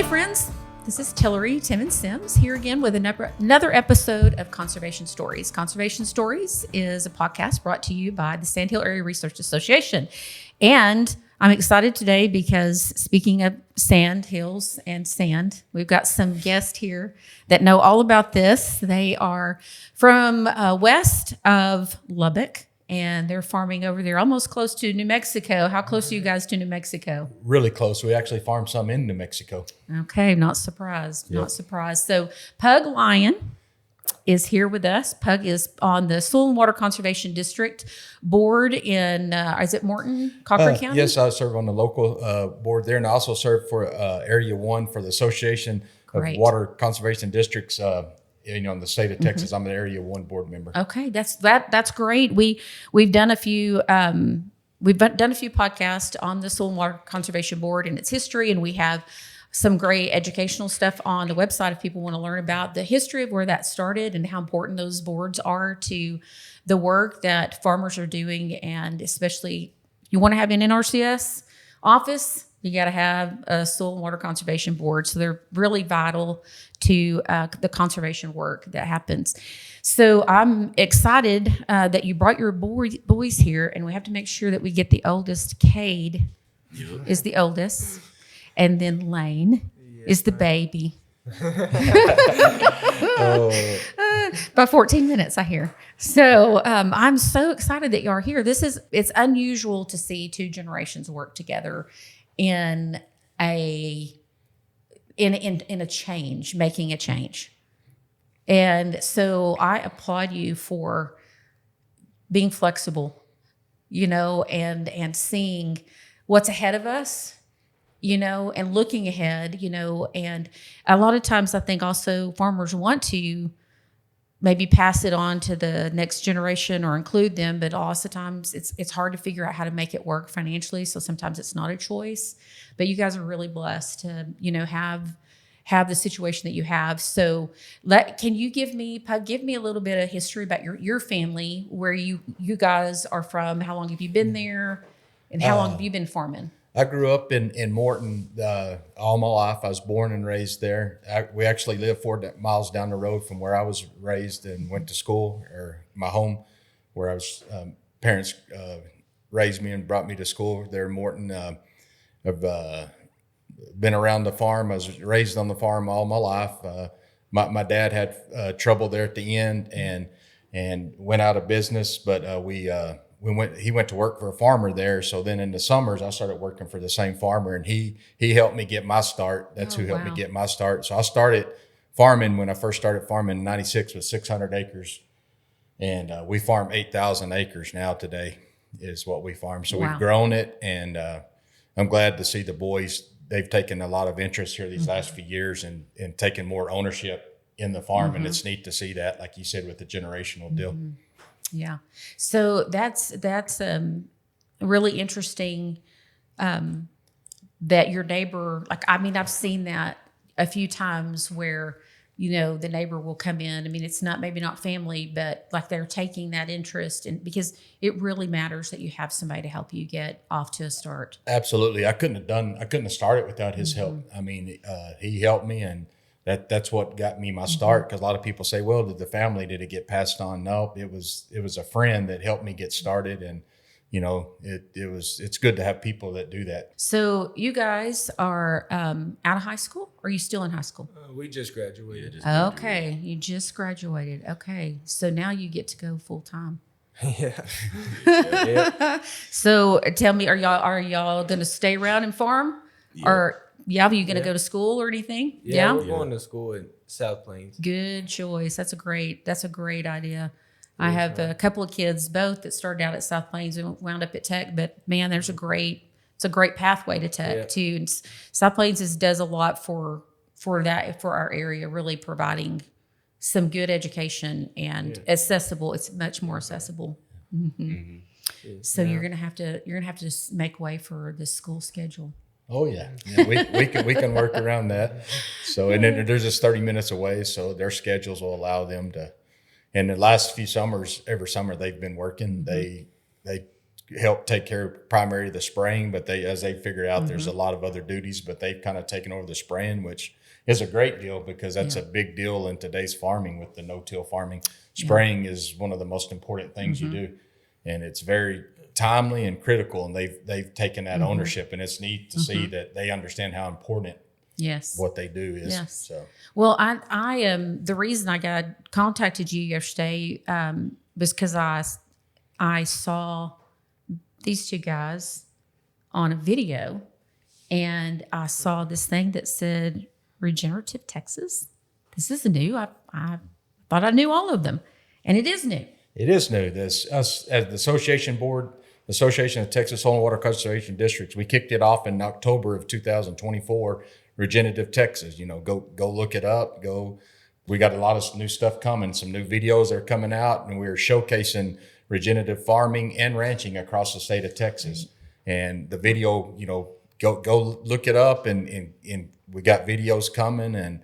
Hey friends, this is Tillery Timmons-Sims here again with another episode of Conservation Stories. Conservation Stories is a podcast brought to you by the Sand Hill Area Research Association. And I'm excited today because speaking of sand, hills, and sand, we've got some guests here that know all about this. They are from west of Lubbock, and they're farming over there almost close to New Mexico. How close are you guys to New Mexico? Really close. We actually farm some in New Mexico. Okay, not surprised. Yep. Not surprised. So Pug Lyon is here with us. Pug is on the Soil and Water Conservation District board in, is it Morton, Cochran County? Yes, I serve on the local board there, and I also serve for Area 1 for the Association Great. of Water Conservation Districts in the state of Texas. I'm an Area 1 board member. Okay, that's great. We've done a few podcasts on the Soil and Water Conservation Board and its history, and we have some great educational stuff on the website if people want to learn about the history of where that started and how important those boards are to the work that farmers are doing. And especially, you want to have an NRCS office, you got to have a Soil and Water Conservation Board. So they're really vital to the conservation work that happens. So I'm excited that you brought your boys here, and we have to make sure that we get the oldest. Cade is the oldest, and then Lane is the baby. By 14 minutes, I hear. So I'm so excited that you are here. It's unusual to see two generations work together in a change, making a change. And so I applaud you for being flexible, and seeing what's ahead of us, and looking ahead, and a lot of times I think also farmers want to maybe pass it on to the next generation or include them, but lots of times it's hard to figure out how to make it work financially. So sometimes it's not a choice, but you guys are really blessed to, have the situation that you have. So can you give me a little bit of history about your family, where you guys are from, how long have you been there, and how long have you been farming? I grew up in Morton all my life. I was born and raised there. We actually live 4 miles down the road from where I was raised and went to school, or my home, where I was. Parents raised me and brought me to school there in Morton. I've been around the farm. I was raised on the farm all my life. My dad had trouble there at the end and went out of business, but he went to work for a farmer there. So then in the summers, I started working for the same farmer, and he helped me get my start. That's who helped me get my start. So I started farming when I first started farming in 96 with 600 acres. And we farm 8,000 acres now today is what we farm. So we've grown it, and I'm glad to see the boys. They've taken a lot of interest here these last few years and taken more ownership in the farm. And it's neat to see that, like you said, with the generational deal. Yeah. So that's really interesting that your neighbor, I've seen that a few times where, the neighbor will come in. It's maybe not family, but they're taking that interest, and because it really matters that you have somebody to help you get off to a start. Absolutely. I couldn't have started without his help. He helped me, and that's what got me my start. Because a lot of people say, well, did it get passed on? No, it was a friend that helped me get started. And, it's good to have people that do that. So you guys are out of high school? Or are you still in high school? We just graduated. Okay. You just graduated. Okay. So now you get to go full time. Yeah. So tell me, are y'all going to stay around and farm? Yeah. Or are you going to go to school or anything? Yeah, we're going to school in South Plains. Good choice. That's a great idea. I have a couple of kids, both that started out at South Plains and wound up at Tech, but man, it's a great pathway to Tech too. And South Plains does a lot for our area, really providing some good education and accessible. It's much more accessible. So you're gonna have to just make way for the school schedule. Oh yeah, we can work around that. So and then there's just 30 minutes away, so their schedules will allow them to. And the last few summers, every summer they've been working. They help take care of primarily the spraying, but as they figure out there's a lot of other duties, but they've kind of taken over the spraying, which is a great deal because that's a big deal in today's farming with the no-till farming. Spraying is one of the most important things you do, and it's very timely and critical, and they've taken that ownership, and it's neat to see that they understand how important what they do is. So well, I am the reason I contacted you yesterday was because I saw these two guys on a video, and I saw this thing that said Regenerative Texas. This is new. I thought I knew all of them, and it is new. It is new. This us as the Association of Texas Soil and Water Conservation Districts, we kicked it off in October of 2024. Regenerative Texas. Go look it up. We got a lot of new stuff coming. Some new videos are coming out, and we're showcasing regenerative farming and ranching across the state of Texas. And the video, go look it up, and we got videos coming. And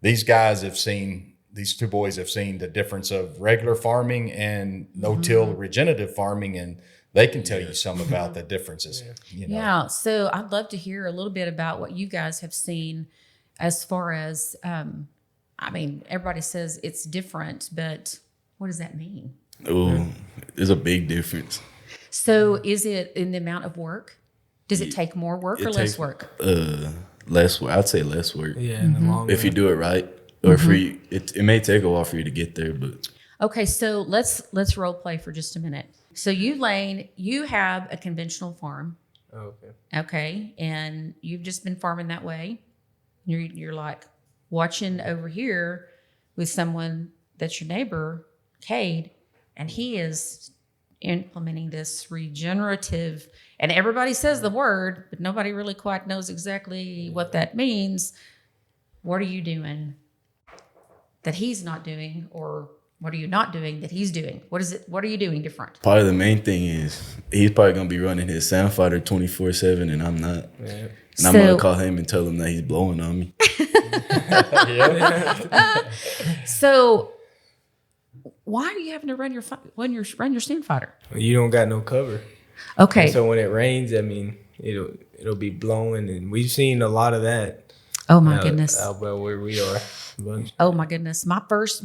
these two boys have seen the difference of regular farming and no-till regenerative farming, and they can tell you some about the differences. Yeah. So I'd love to hear a little bit about what you guys have seen as far as, everybody says it's different, but what does that mean? Oh, there's a big difference. So is it in the amount of work? Does it take more work or less work? Less work. I'd say less work. Yeah, in the long if run. you do it right, or if it may take a while for you to get there, but Okay, so let's role play for just a minute. So you, Lane, you have a conventional farm, Okay. okay, and you've just been farming that way. You're like watching over here with someone that's your neighbor, Cade, and he is implementing this regenerative, and everybody says the word, but nobody really quite knows exactly what that means. What are you doing that he's not doing, or what are you not doing that he's doing? What is it? What are you doing different? probably the main thing is he's probably gonna be running his sound fighter 24/7, and I'm not. Yeah. And I'm gonna call him and tell him that he's blowing on me. So why are you having to run your stand fighter? You don't got no cover. Okay. And so when it rains, it'll be blowing, and we've seen a lot of that. Oh my goodness. Out by where we are. Bunch. Oh my goodness. My first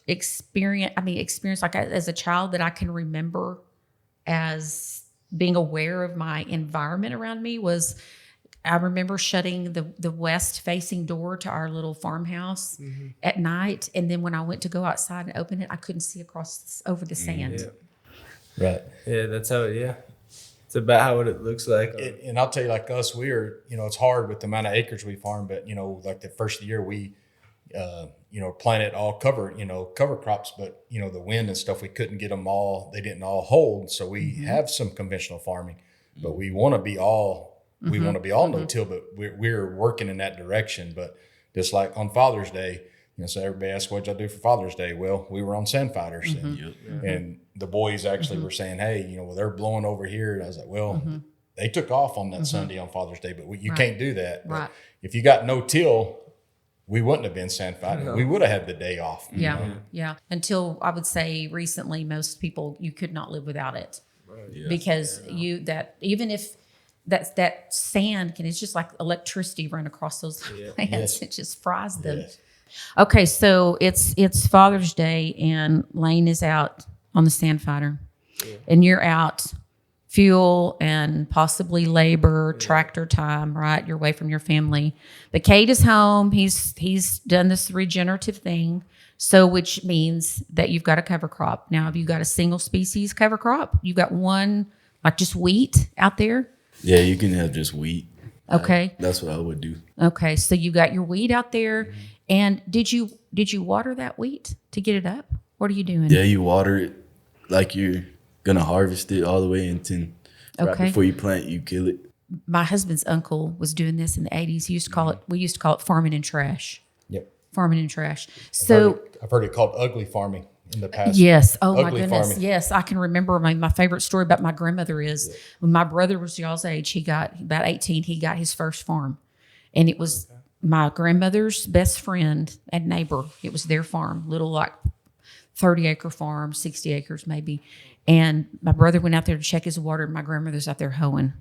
experience like as a child that I can remember as being aware of my environment around me was I remember shutting the west facing door to our little farmhouse at night. And then when I went to go outside and open it, I couldn't see over the sand. Yeah. Right. Yeah, that's how it's about how it looks like. And I'll tell you, like us, it's hard with the amount of acres we farm, but, like the first year we, planted all cover crops, but, the wind and stuff, we couldn't get them all. They didn't all hold. So we have some conventional farming, but we want to be all no-till, but we're working in that direction. But just like on Father's Day, so everybody asks, what'd y'all do for Father's Day? Well, we were on sand fighters, and the boys actually were saying, hey, they're blowing over here. And I was like, well, they took off on that Sunday on Father's Day, but you can't do that. Right. But if you got no-till, we wouldn't have been sand fighting. No. We would have had the day off. Yeah. Until I would say recently, most people, you could not live without it because even if that sand it's just like electricity run across those plants. It just fries them. Yes. Okay, so it's Father's Day and Lane is out on the sand fighter, and you're out fuel and possibly labor, tractor time, right? You're away from your family. But Cade is home. He's done this regenerative thing, so which means that you've got a cover crop. Now, have you got a single species cover crop? You've got one, like just wheat out there? Yeah, you can have just wheat. Okay. That's what I would do. Okay, so you got your wheat out there. And did you water that wheat to get it up? What are you doing? Yeah, you water it like you're gonna harvest it all the way until right before you plant, you kill it. My husband's uncle was doing this in the 80s. He used to call it. We used to call it farming in trash. Yep. Farming in trash. So I've heard it called ugly farming in the past. Yes. Oh my Ugly goodness. farming. Yes, I can remember. My favorite story about my grandmother is when my brother was y'all's age. He got about 18. He got his first farm, and it was my grandmother's best friend and neighbor. It was their farm, little like 30-acre farm, 60 acres maybe. And my brother went out there to check his water, and my grandmother's out there hoeing.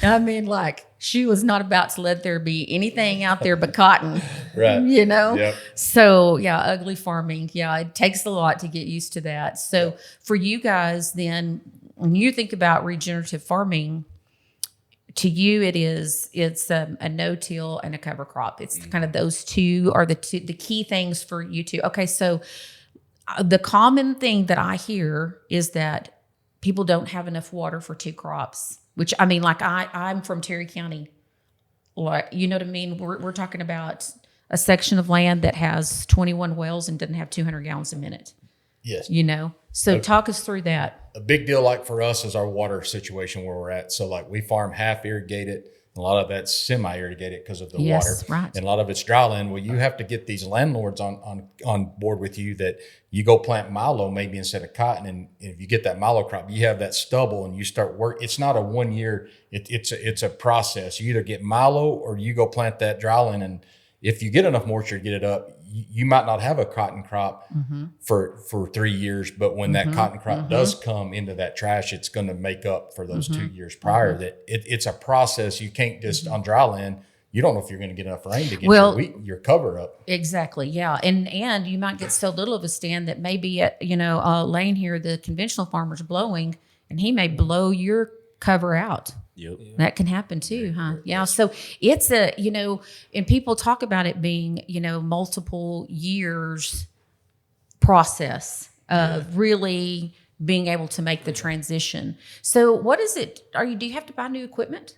I mean, like, she was not about to let there be anything out there but cotton. Right. You know? Yep. So, yeah, ugly farming. Yeah, it takes a lot to get used to that. So, for you guys, then, when you think about regenerative farming, to you, it's a no-till and a cover crop. It's kind of those two are the key things for you two. Okay, so the common thing that I hear is that people don't have enough water for 2 crops, which, I mean, like I'm from Terry County. Like, you know what I mean? We're talking about a section of land that has 21 wells and doesn't have 200 gallons a minute. Yes. You know? So talk us through that. A big deal, like for us, is our water situation where we're at. So like we farm half irrigated. A lot of that's semi-irrigated because of the water. Right. And a lot of it's dry land. Well, you have to get these landlords on board with you that you go plant milo maybe instead of cotton. And if you get that milo crop, you have that stubble and you start work. It's not a 1 year. It's a process. You either get milo or you go plant that dry land. And if you get enough moisture to get it up, you might not have a cotton crop for 3 years, but when that cotton crop does come into that trash, it's going to make up for those 2 years prior. That it's a process. You can't just on dry land. You don't know if you're going to get enough rain to get your cover up. Exactly, yeah, and you might get so little of a stand that maybe at Lane here, the conventional farmer's blowing, and he may blow your cover out. Yep. That can happen too, huh? Yeah. So it's and people talk about it being, multiple years process of really being able to make the transition. So what is it? Do you have to buy new equipment?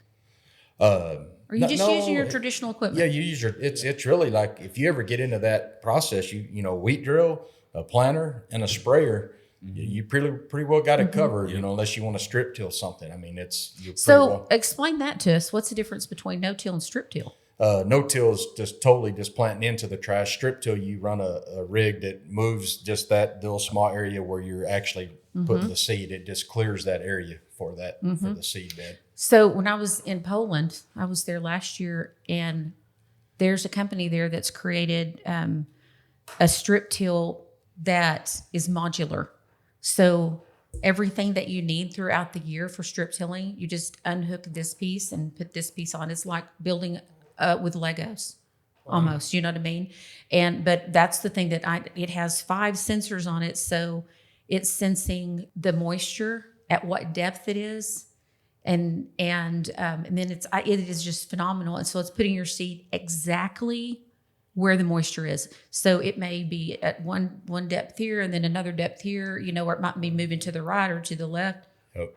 Or are you just using your traditional equipment? Yeah, you use it's really like if you ever get into that process, wheat drill, a planter, and a sprayer. You pretty well got it covered, unless you want to strip till something. I mean, explain that to us. What's the difference between no-till and strip till? No-till is just totally just planting into the trash. Strip till, you run a rig that moves just that little small area where you're actually putting the seed. It just clears that area for for the seed bed. So when I was in Poland, I was there last year, and there's a company there that's created a strip till that is modular. So everything that you need throughout the year for strip tilling, you just unhook this piece and put this piece on. It's like building with Legos, almost. You know what I mean? But that's the thing that it has 5 sensors on it, so it's sensing the moisture at what depth it is, and then it is just phenomenal. And so it's putting your seed exactly where the moisture is. So it may be at one depth here and then another depth here, or it might be moving to the right or to the left. Yep.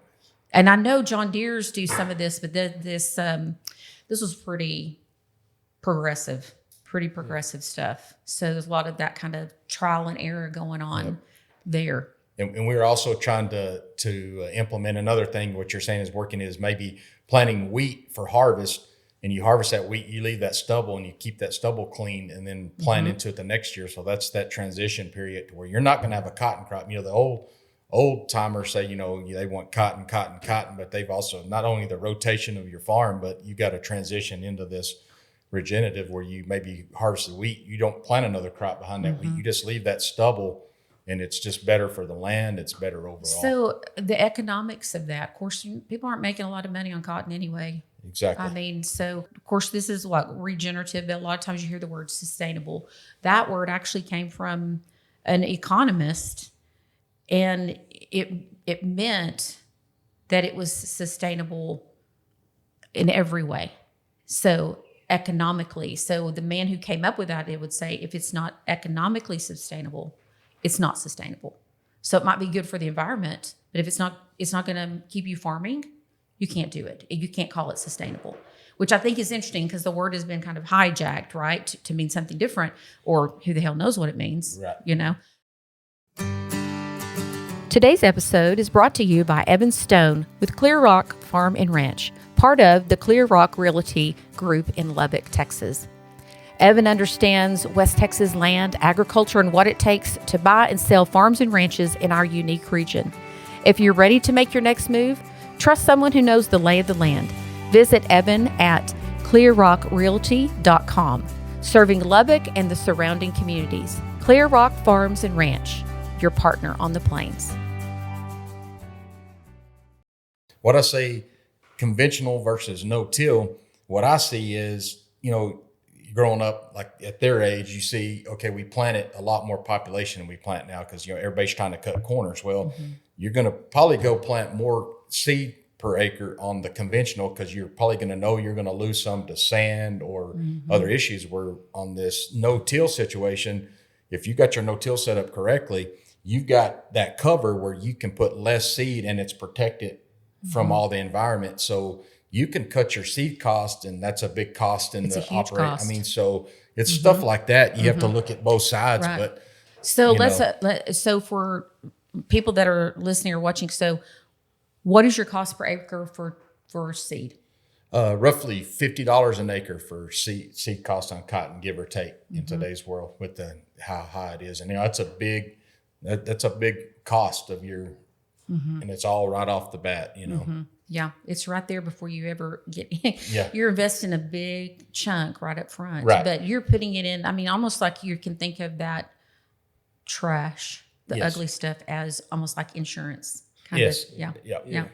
And I know John Deere's do some of this, but this was pretty progressive stuff. So there's a lot of that kind of trial and error going on there. And we're also trying to implement another thing. What you're saying is working is maybe planting wheat for harvest. And you harvest that wheat, you leave that stubble, and you keep that stubble clean, and then plant into it the next year. So that's that transition period to where you're not going to have a cotton crop. The old timers say, they want cotton, but they've also not only the rotation of your farm, but you got to transition into this regenerative where you maybe harvest the wheat. You don't plant another crop behind that wheat. You just leave that stubble, and it's just better for the land. It's better overall. So the economics of that, of course, people aren't making a lot of money on cotton anyway. Exactly. I mean, so of course this is what regenerative, but a lot of times you hear the word sustainable. That word actually came from an economist, and it meant that it was sustainable in every way. So economically. So the man who came up with that, it would say, if it's not economically sustainable, it's not sustainable. So it might be good for the environment, but if it's not going to keep you farming, you can't do it. You can't call it sustainable, which I think is interesting because the word has been kind of hijacked, right, to mean something different, or who the hell knows what it means, right. Today's episode is brought to you by Evan Stone with Clear Rock Farm and Ranch, part of the Clear Rock Realty Group in Lubbock, Texas. Evan understands West Texas land, agriculture, and what it takes to buy and sell farms and ranches in our unique region. If you're ready to make your next move, trust someone who knows the lay of the land. Visit Evan at clearrockrealty.com, serving Lubbock and the surrounding communities. Clear Rock Farms and Ranch. your partner on the plains. What I say, conventional versus no-till, what I see is, growing up, like at their age, you see, okay, we planted a lot more population than we plant now because, everybody's trying to cut corners. Well, you're going to probably go plant more seed per acre on the conventional because you're probably going to know you're going to lose some to sand or other issues. Where on this no-till situation, if you got your no-till set up correctly, you've got that cover where you can put less seed and it's protected from all the environment. So you can cut your seed cost, and that's a big cost in the operation. I mean, so it's stuff like that. You have to look at both sides. Right. But so so for people that are listening or watching, so what is your cost per acre for seed? Roughly $50 an acre for seed cost on cotton, give or take, in today's world with how high it is. And that's a big cost of your, and it's all right off the bat, Yeah, it's right there before you ever get Yeah. You're investing a big chunk right up front. Right. But you're putting it in, almost like you can think of that trash, the ugly stuff, as almost like insurance. Kind of. Yeah.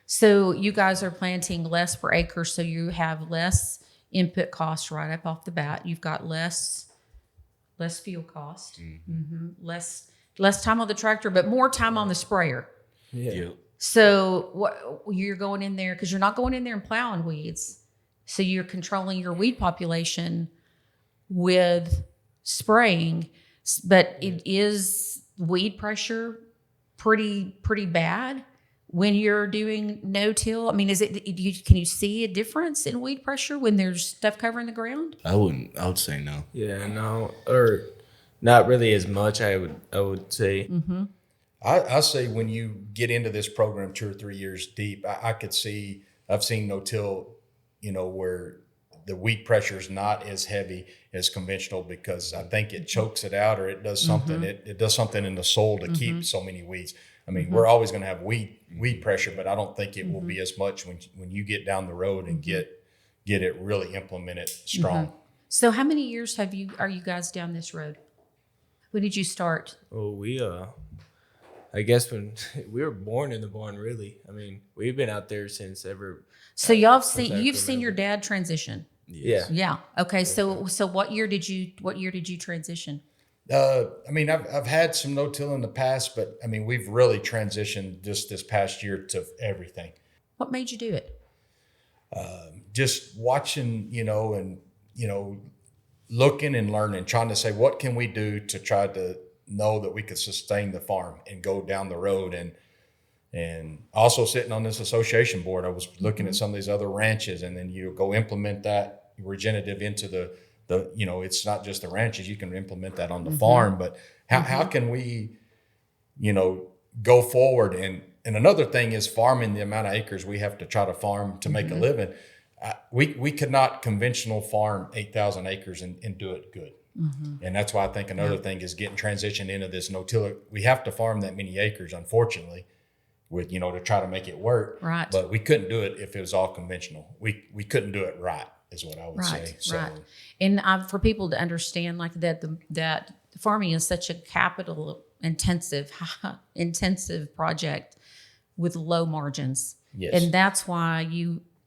So you guys are planting less per acre, so you have less input cost right up off the bat. You've got less fuel cost, less time on the tractor, but more time on the sprayer. Yeah. So what you're going in there, because you're not going in there and plowing weeds. So you're controlling your weed population with spraying, but it is weed pressure pretty bad when you're doing no-till. Can you see a difference in weed pressure when there's stuff covering the ground? I would say no. Yeah, no, or not really as much. I would say. I say when you get into this program 2 or 3 years deep, I've seen no-till, where the weed pressure is not as heavy as conventional, because I think it chokes it out, or it does something. It does something in the soil to keep so many weeds. We're always going to have weed pressure, but I don't think it will be as much when you get down the road and get it really implemented strong. So how many years are you guys down this road? When did you start? Oh, I guess when we were born in the barn, really. We've been out there since ever. So you've seen your dad transition. Yeah. Yeah. Okay. So what year did you transition? I've had some no-till in the past, but we've really transitioned just this past year to everything. What made you do it? Just watching, looking and learning, trying to say, what can we do to try to know that we could sustain the farm and go down the road. And also sitting on this association board, I was looking at some of these other ranches, and then you go implement that regenerative into the it's not just the ranches, you can implement that on the farm, but how can we, go forward? And another thing is farming the amount of acres we have to try to farm to make a living. We could not conventional farm 8,000 acres and do it good. And that's why I think another thing is getting transitioned into this no-till. We have to farm that many acres, unfortunately, with to try to make it work. Right. But we couldn't do it if it was all conventional. We couldn't do it right, is what I would say. So, right. And for people to understand like that, that farming is such a capital intensive project with low margins. Yes. And that's why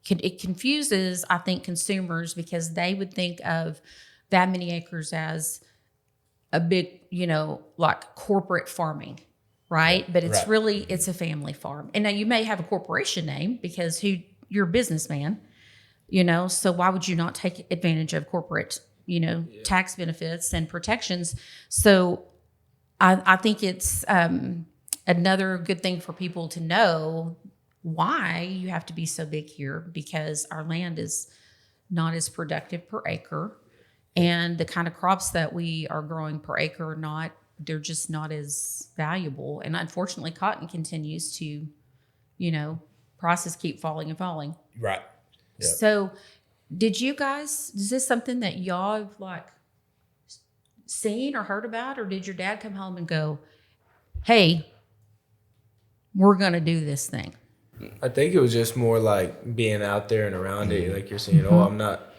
it confuses, I think, consumers, because they would think of that many acres as a big, like corporate farming, right? But it's really, it's a family farm. And now you may have a corporation name because you're a businessman, so why would you not take advantage of corporate, tax benefits and protections? So I think it's another good thing for people to know why you have to be so big here, because our land is not as productive per acre. And the kind of crops that we are growing per acre they're just not as valuable. And unfortunately, cotton continues to, prices keep falling and falling. Right. Yeah. So is this something that y'all have like seen or heard about, or did your dad come home and go, hey, we're going to do this thing? I think it was just more like being out there and around it. Like you're saying, I'm not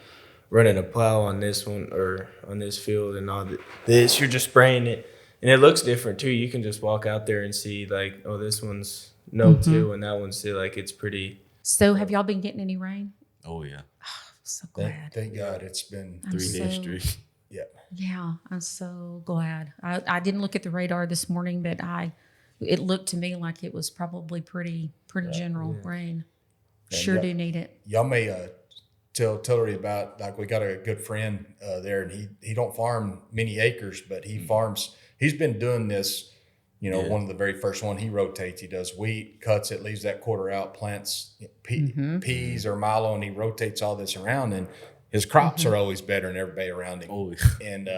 running a plow on this one or on this field and all this. You're just spraying it And it looks different too. You can just walk out there and see like, oh, this one's no-till and that one's still like it's pretty. So have y'all been getting any rain? Oh yeah, So glad. Thank God it's been 3 days straight. Yeah. Yeah, I'm so glad. I didn't look at the radar this morning, but it looked to me like it was probably pretty general rain. And Sure do need it. Y'all may tell Tillery about, like, we got a good friend there, and he don't farm many acres, but he farms. He's been doing this. One of the very first one, he rotates. He does wheat, cuts it, leaves that quarter out, plants peas or milo, and he rotates all this around. And his crops are always better than everybody around him. Always. And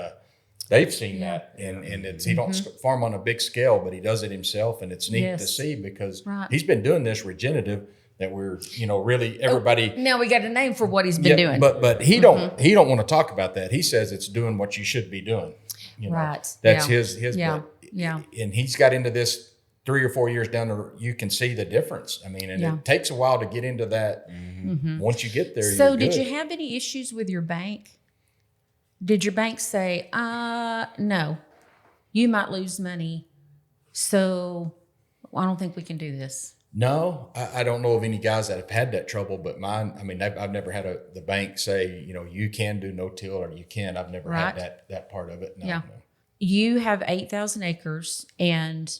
they've seen that. And it's, he don't farm on a big scale, but he does it himself. And it's neat to see because he's been doing this regenerative that we're, really everybody. Now we got a name for what he's been doing. But he don't want to talk about that. He says it's doing what you should be doing. Right. That's his. Yeah. And he's got into this 3 or 4 years down there. You can see the difference. I mean, and it takes a while to get into that. Once you get there, So you're did good. you have any issues with your bank? Did your bank say, no, you might lose money, so I don't think we can do this? No, I don't know of any guys that have had that trouble, but mine, I mean, I've never had the bank say, you can do no-till or you can. I've never had that part of it. No. You have 8,000 acres, and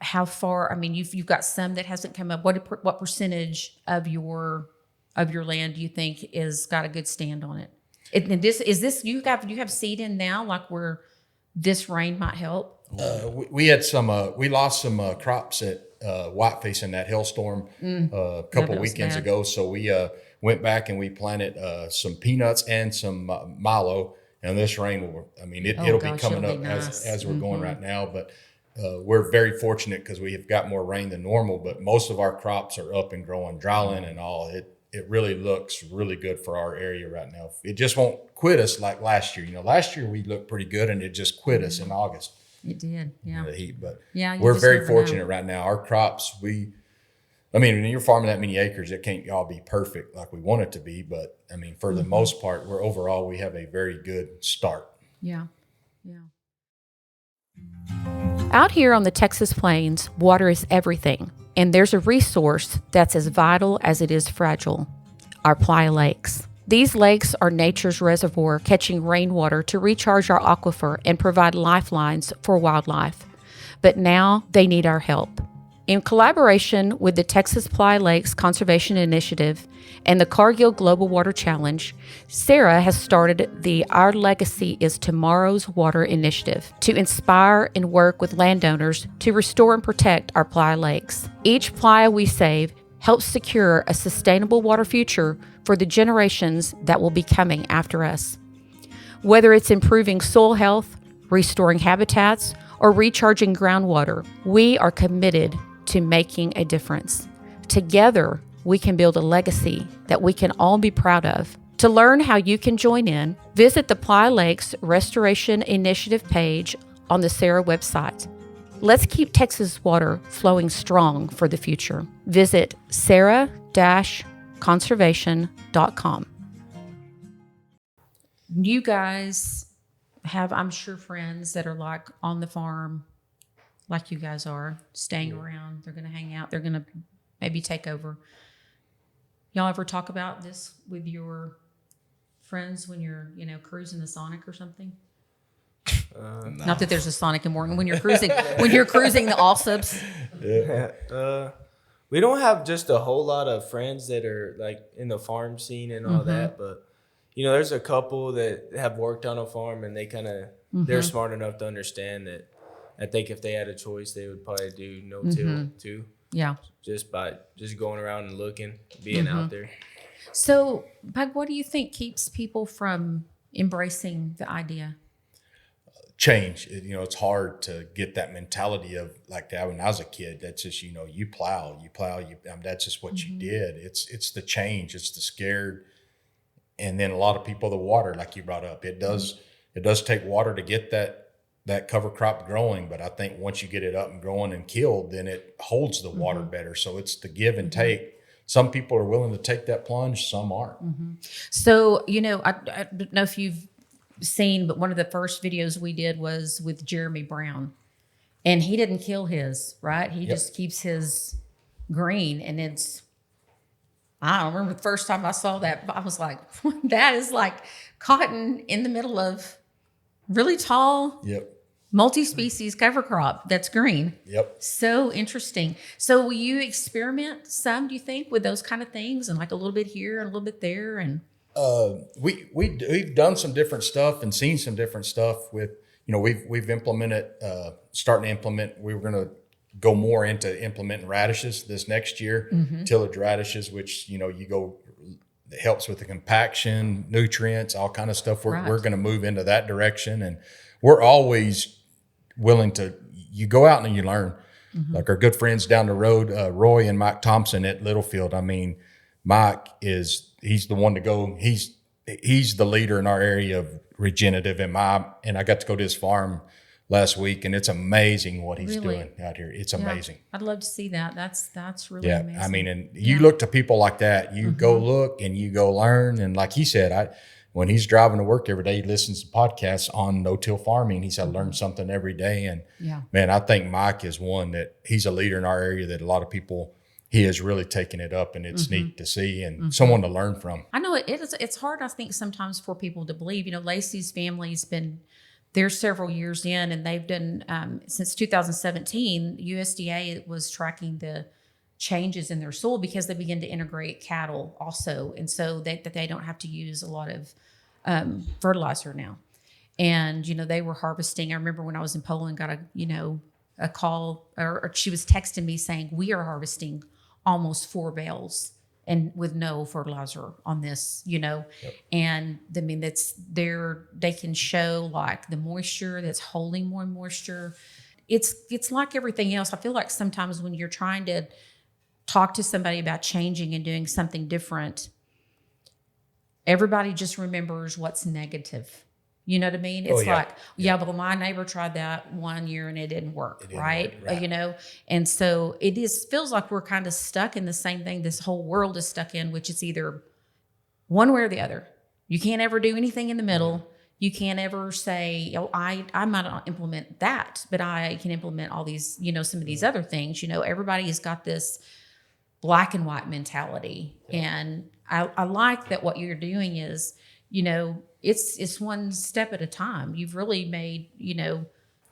how far? I mean, you've got some that hasn't come up. What percentage of your land do you think is got a good stand on it? And this you have seed in now, like where this rain might help? We had we lost some crops at Whiteface in that hailstorm a couple weekends ago. So we went back and we planted some peanuts and some milo. And this rain it'll be coming up nice. as we're going right now. But we're very fortunate because we have got more rain than normal. But most of our crops are up and growing, dryland and all. It really looks really good for our area right now. It just won't quit us like last year. Last year we looked pretty good, and it just quit us in August. It did, yeah. The heat, but you we're just very never fortunate know. right now. Our crops, when you're farming that many acres, it can't all be perfect like we want it to be. But for the most part, we have a very good start. Yeah. Out here on the Texas plains, water is everything, and there's a resource that's as vital as it is fragile: our Playa Lakes. These lakes are nature's reservoir, catching rainwater to recharge our aquifer and provide lifelines for wildlife. But now they need our help. In collaboration with the Texas Playa Lakes Conservation Initiative and the Cargill Global Water Challenge, Sarah has started the Our Legacy is Tomorrow's Water initiative to inspire and work with landowners to restore and protect our playa lakes. Each playa we save helps secure a sustainable water future for the generations that will be coming after us. Whether it's improving soil health, restoring habitats, or recharging groundwater, we are committed to making a difference. Together, we can build a legacy that we can all be proud of. To learn how you can join in, visit the Playa Lakes Restoration Initiative page on the Sarah website. Let's keep Texas water flowing strong for the future. Visit sarah-conservation.com. You guys have, I'm sure, friends that are like on the farm like you guys are, staying around. They're going to hang out. They're going to maybe take over. Y'all ever talk about this with your friends when you're, cruising the Sonic or something? No. Not that there's a Sonic in Morton. When you're cruising the Allsups. We don't have just a whole lot of friends that are like in the farm scene and all that, but there's a couple that have worked on a farm and they kind of they're smart enough to understand that. I think if they had a choice, they would probably do no-till too. Yeah. Just going around and looking, being out there. So, Bug, what do you think keeps people from embracing the idea? Change. It's hard to get that mentality of like that. When I was a kid, that's just, you plow, that's just what you did. It's the change. It's the scared. And then a lot of people, the water, like you brought up, it does take water to get that cover crop growing. But I think once you get it up and growing and killed, then it holds the water better. So it's the give and take. Some people are willing to take that plunge. Some aren't. So, I don't know if you've seen, but one of the first videos we did was with Jeremy Brown. And he didn't kill his, right? He Yep. just keeps his green. And I don't remember the first time I saw that, I was like, that is like cotton in the middle of really tall, Yep. multi-species cover crop that's green. Yep. So interesting. So will you experiment some, do you think, with those kind of things, and like a little bit here and a little bit there? And we've done some different stuff and seen some different stuff with, we've implemented, starting to implement, we were going to go more into implementing radishes this next year, tillage radishes, which, it helps with the compaction, nutrients, all kind of stuff. We're going to move into that direction, and we're always willing to, you go out and you learn. Like our good friends down the road, Roy and Mike Thompson at Littlefield. I mean, Mike he's the one to go. He's the leader in our area of regenerative, and I got to go to his farm last week, and it's amazing what he's doing out here. It's amazing. I'd love to see that. That's really amazing. I mean, and you look to people like that, you go look and you go learn. And like he said, when he's driving to work every day, he listens to podcasts on no-till farming. He said, I learn something every day. And man, I think Mike is one that he's a leader in our area that a lot of people, he has really taken it up, and it's neat to see and someone to learn from. I know it's hard, I think, sometimes for people to believe. Lacey's family's been there several years in, and they've done, since 2017, USDA was tracking the changes in their soil because they begin to integrate cattle also. And so that they don't have to use a lot of fertilizer now. And, they were harvesting. I remember when I was in Poland, got a call, or she was texting me saying, we are harvesting almost 4 bales and with no fertilizer on this, and I mean, they can show like the moisture that's holding more moisture. It's like everything else. I feel like sometimes when you're trying to talk to somebody about changing and doing something different, everybody just remembers what's negative. You know what I mean? It's well, my neighbor tried that one year and it didn't work, right? And so feels like we're kind of stuck in the same thing this whole world is stuck in, which is either one way or the other. You can't ever do anything in the middle. You can't ever say, I might not implement that, but I can implement all these, some of these other things. Everybody has got this black and white mentality. And I like that what you're doing is, it's one step at a time. You've really made,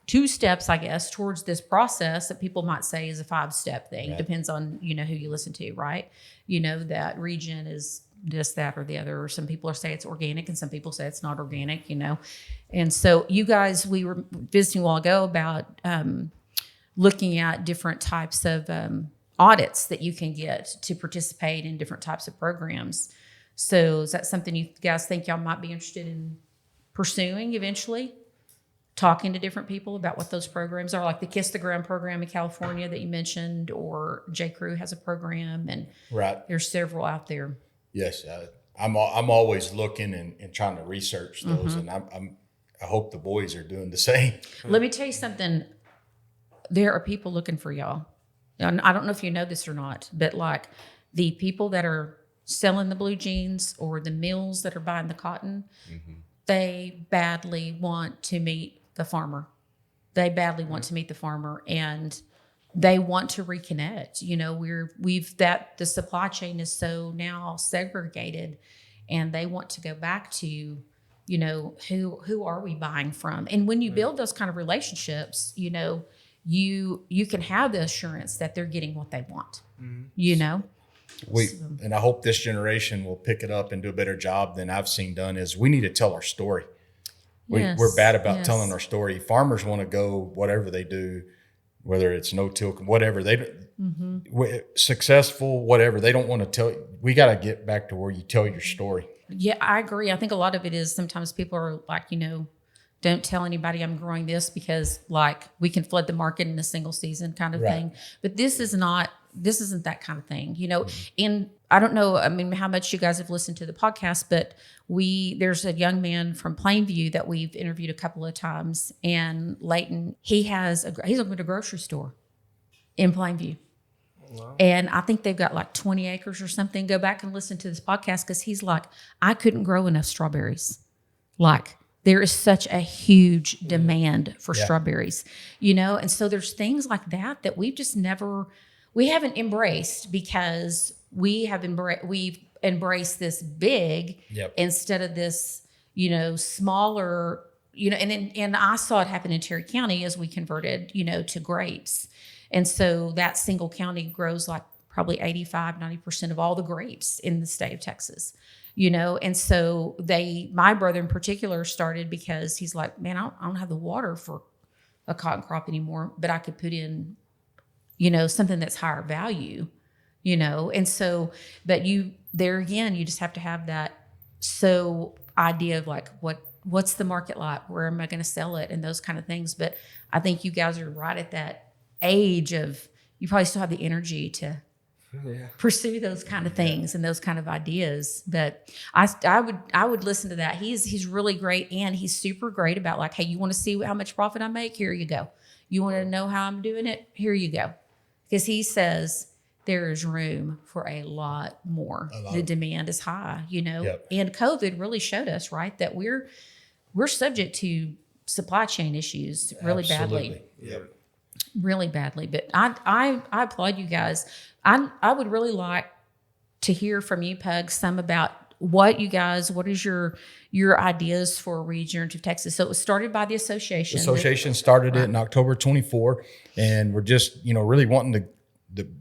2 steps, I guess, towards this process that people might say is a 5-step thing. Right. Depends on, who you listen to, right? That region is this, that, or the other. Or some people say it's organic and some people say it's not organic, And so you guys, we were visiting a while ago about looking at different types of audits that you can get to participate in different types of programs. So is that something you guys think y'all might be interested in pursuing eventually? Talking to different people about what those programs are, like the Kiss the Ground program in California that you mentioned, or J. Crew has a program, and there's several out there. Yes, I'm always looking and trying to research those, and I hope the boys are doing the same. Let me tell you something. There are people looking for y'all. And I don't know if you know this or not, but like the people that are selling the blue jeans or the mills that are buying the cotton, they badly want to meet the farmer. They badly want to meet the farmer, and they want to reconnect. The supply chain is so now segregated, and they want to go back to, who are we buying from? And when you build those kind of relationships, you can have the assurance that they're getting what they want, And I hope this generation will pick it up and do a better job than I've seen done. Is we need to tell our story. We're bad about telling our story. Farmers want to go whatever they do, whether it's no-till, whatever successful, whatever. They don't want to tell. We got to get back to where you tell your story. Yeah, I agree. I think a lot of it is sometimes people are like, don't tell anybody I'm growing this because like we can flood the market in a single season kind of thing. But this isn't that kind of thing, And I don't know, how much you guys have listened to the podcast, but there's a young man from Plainview that we've interviewed a couple of times, and Leighton, he's opened a grocery store in Plainview. Wow. And I think they've got like 20 acres or something. Go back and listen to this podcast because he's like, I couldn't grow enough strawberries. Like, there is such a huge demand for strawberries, and so there's things like that we've just we haven't embraced because we've embraced this big instead of this, smaller, and I saw it happen in Terry County as we converted, to grapes. And so that single county grows like probably 85-90% of all the grapes in the state of Texas. And so my brother in particular started because he's like, man, I don't have the water for a cotton crop anymore, but I could put in, something that's higher value, and so, but there again, you just have to have that idea of like, what's the market like? Where am I going to sell it? And those kind of things. But I think you guys are right at that age of, you probably still have the energy to pursue those kind of things and those kind of ideas. But I would listen to that. He's really great, and he's super great about like, hey, you want to see how much profit I make? Here you go. You want to know how I'm doing it? Here you go. Because he says there is room for a lot more. The demand is high, and COVID really showed us, right, that we're subject to supply chain issues really badly. Yep. Really badly. But I applaud you guys. I would really like to hear from you, Pug, some about what is your ideas for regenerative Texas. So it was started by the association. The association started it in October 24, and we're just, really wanting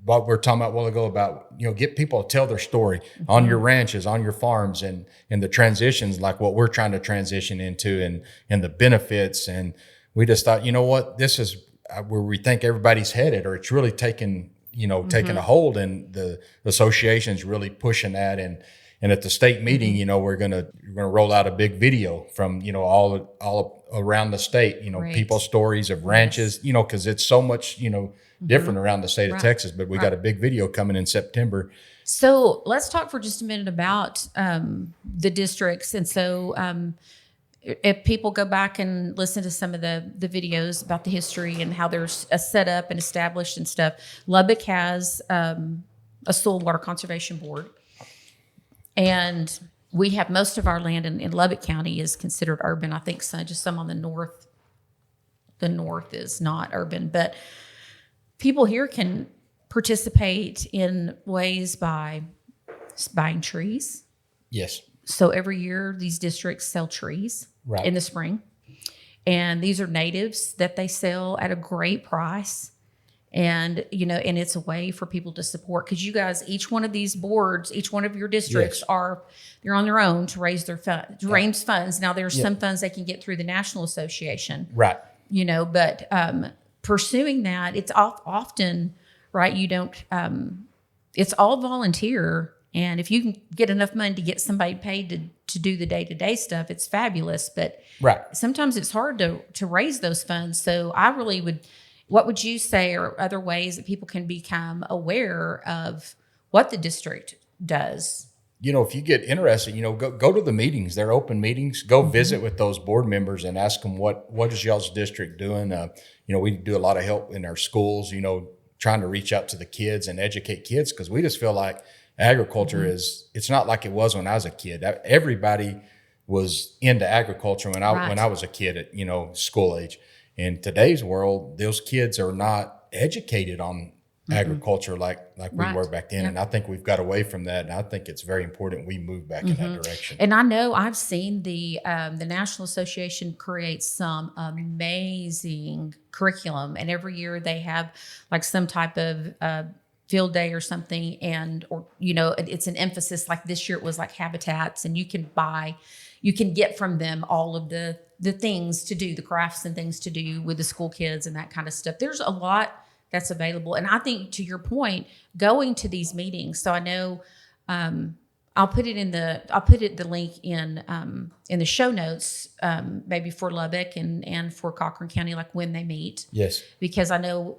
what we're talking about a while ago about, get people to tell their story on your ranches, on your farms, and the transitions, like what we're trying to transition into, and the benefits. And we just thought, this is where we think everybody's headed, or it's really taking a hold, and the association's really pushing that. And at the state meeting, we're gonna roll out a big video from all around the state, people's stories of ranches, because it's so much different around the state of Texas. But we got a big video coming in September. So let's talk for just a minute about the districts. And so if people go back and listen to some of the videos about the history and how they're set up and established and stuff, Lubbock has a soil and water conservation board. And we have most of our land in Lubbock County is considered urban. I think just some on the north. The north is not urban, but people here can participate in ways by buying trees. Yes. So every year these districts sell trees in the spring. And these are natives that they sell at a great price. And, and it's a way for people to support, because you guys, each one of these boards, each one of your districts they're on their own to raise their raise funds. Now there's some funds they can get through the National Association. Right. But pursuing that, it's often, right, you don't, it's all volunteer. And if you can get enough money to get somebody paid to do the day-to-day stuff, it's fabulous. But sometimes it's hard to raise those funds. So I really what would you say are other ways that people can become aware of what the district does? If you get interested, go to the meetings. They're open meetings. Go visit with those board members and ask them what is y'all's district doing. We do a lot of help in our schools, trying to reach out to the kids and educate kids, because we just feel like agriculture it's not like it was when I was a kid. Everybody was into agriculture when I was a kid at, school age. In today's world, those kids are not educated on agriculture like we were back then. And I think we've got away from that. And I think it's very important we move back in that direction. And I know I've seen the National Association create some amazing curriculum. And every year they have like some type of field day or something. Or it's an emphasis, like this year it was like habitats, and you can get from them all of the things to do, the crafts and things to do with the school kids and that kind of stuff. There's a lot that's available. And I think, to your point, going to these meetings. So I know I'll put the link in the show notes, maybe for Lubbock and for Cochran County, like when they meet. Yes. Because I know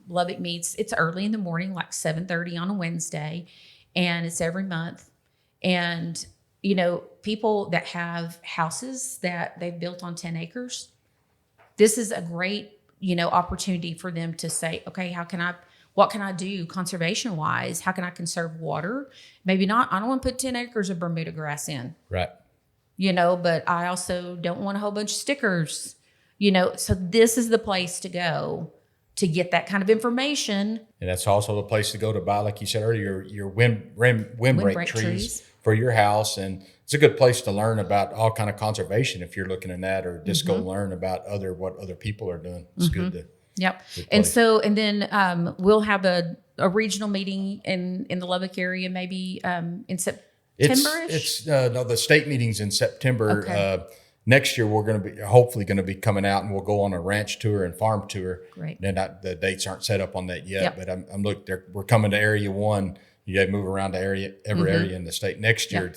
Lubbock meets, it's early in the morning, like 7:30 on a Wednesday, and it's every month. And people that have houses that they've built on 10 acres, this is a great, opportunity for them to say, okay, what can I do conservation wise? How can I conserve water? Maybe not, I don't want to put 10 acres of Bermuda grass in. Right. but I also don't want a whole bunch of stickers, so this is the place to go to get that kind of information. And that's also the place to go to buy, like you said earlier, your windbreak trees for your house. And it's a good place to learn about all kind of conservation if you're looking at that, or just go learn about what other people are doing. It's good to. Yep. And then we'll have a regional meeting in the Lubbock area, maybe in September-ish? The state meeting's in September. Okay. Next year, we're hopefully going to be coming out, and we'll go on a ranch tour and farm tour. Great. And the dates aren't set up on that yet, Yep. but I'm looking. We're coming to Area 1. You got to move around to every area in the state. Next year,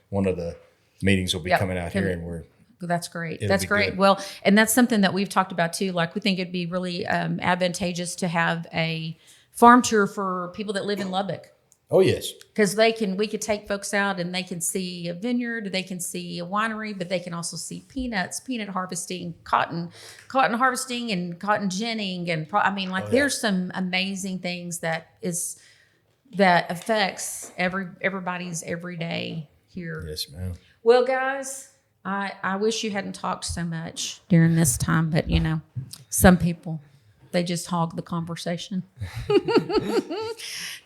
one of the meetings will be coming out here, and that's great. It'll That's be great. good. Well, and that's something that we've talked about too. Like, we think it'd be really advantageous to have a farm tour for people that live in Lubbock. Oh yes, Because we could take folks out and they can see a vineyard, they can see a winery, but they can also see peanut harvesting, cotton harvesting, and cotton ginning, and there's some amazing things that affects everybody's everyday here. yes, ma'am. Well, guys, I wish you hadn't talked so much during this time, but some people, they just hog the conversation.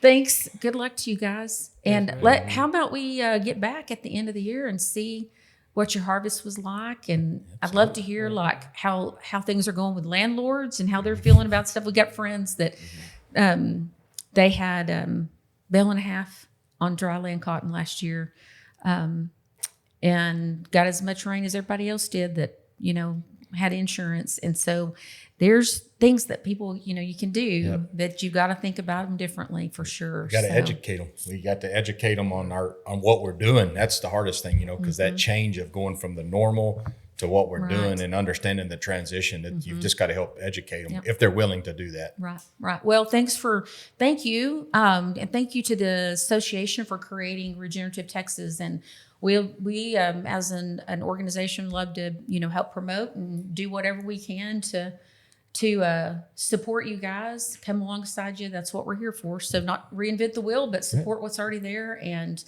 Thanks. Good luck to you guys. And how about we get back at the end of the year and see what your harvest was like? And I'd love to hear like how things are going with landlords and how they're feeling about stuff. We got friends that they had bale and a half on dry land cotton last year, and got as much rain as everybody else did that had insurance. And so there's things that people, you can do that you got to think about them differently for sure. We got to educate them. We got to educate them on what we're doing. That's the hardest thing, because that change of going from the normal to what we're doing and understanding the transition, that you've just got to help educate them if they're willing to do that. Right. Well, thank you. And thank you to the association for creating Regenerative Texas. And we as an organization love to, help promote and do whatever we can to support you guys, come alongside you. That's what we're here for. So not reinvent the wheel, but support what's already there. And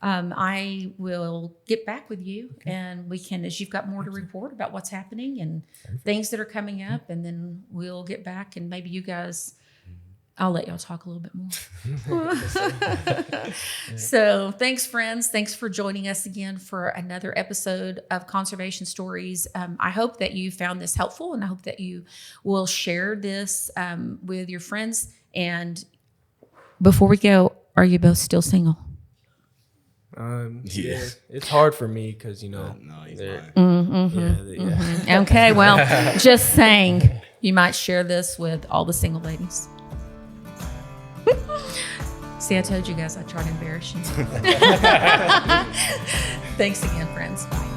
I will get back with you, and we can, as you've got more to report about what's happening and things that are coming up, and then we'll get back, and maybe you guys, I'll let y'all talk a little bit more. So thanks, friends. Thanks for joining us again for another episode of Conservation Stories. I hope that you found this helpful, and I hope that you will share this with your friends. And before we go, are you both still single? Yeah, it's hard for me because no, he's lying. Okay, well, just saying, you might share this with all the single ladies. See, I told you guys I'd try to embarrass you. Thanks again, friends. Bye.